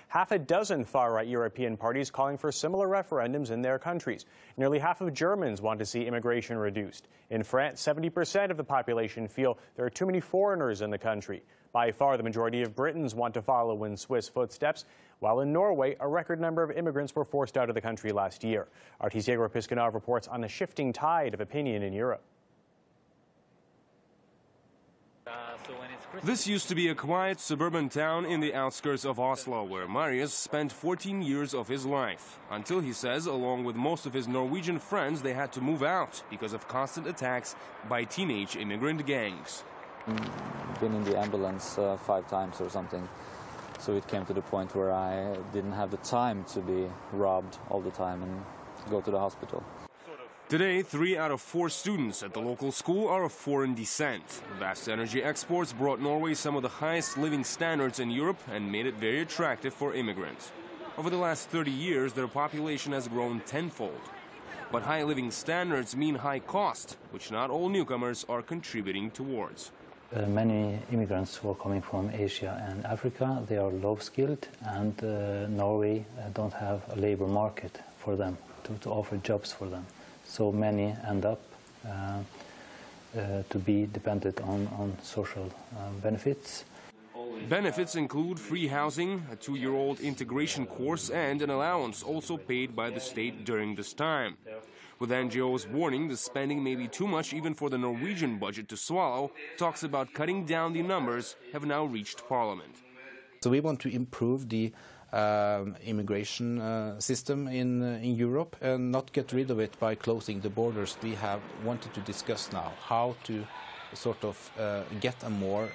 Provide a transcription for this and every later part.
half a dozen far-right European parties calling for similar referendums in their countries. Nearly half of Germans want to see immigration reduced. In France, 70% of the population feel there are too many foreigners in the country. By far, the majority of Britons want to follow in Swiss footsteps, while in Norway, a record number of immigrants were forced out of the country last year. RT's Igor Piskunov reports on the shifting tide of opinion in Europe. This used to be a quiet suburban town in the outskirts of Oslo, where Marius spent 14 years of his life. Until, he says, along with most of his Norwegian friends, they had to move out because of constant attacks by teenage immigrant gangs. Been in the ambulance 5 times or something, so it came to the point where I didn't have the time to be robbed all the time and go to the hospital. Today, 3 out of 4 students at the local school are of foreign descent. Vast energy exports brought Norway some of the highest living standards in Europe and made it very attractive for immigrants. Over the last 30 years, their population has grown tenfold. But high living standards mean high cost, which not all newcomers are contributing towards. Many immigrants who are coming from Asia and Africa, they are low-skilled, and Norway don't have a labor market for them to offer jobs for them. So many end up to be dependent on social benefits. Benefits include free housing, a 2-year-old integration course, and an allowance also paid by the state during this time. With NGOs warning the spending may be too much even for the Norwegian budget to swallow, talks about cutting down the numbers have now reached Parliament. So we want to improve the immigration system in Europe and not get rid of it by closing the borders. We have wanted to discuss now how to sort of get a more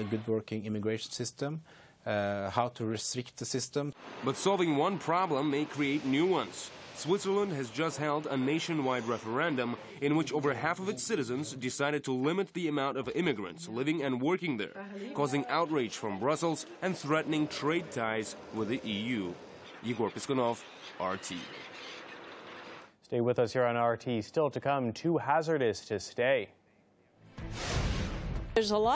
good working immigration system, how to restrict the system. But solving one problem may create new ones. Switzerland has just held a nationwide referendum in which over half of its citizens decided to limit the amount of immigrants living and working there, causing outrage from Brussels and threatening trade ties with the EU. Igor Piskunov, RT. Stay with us here on RT. Still to come, too hazardous to stay. There's a lot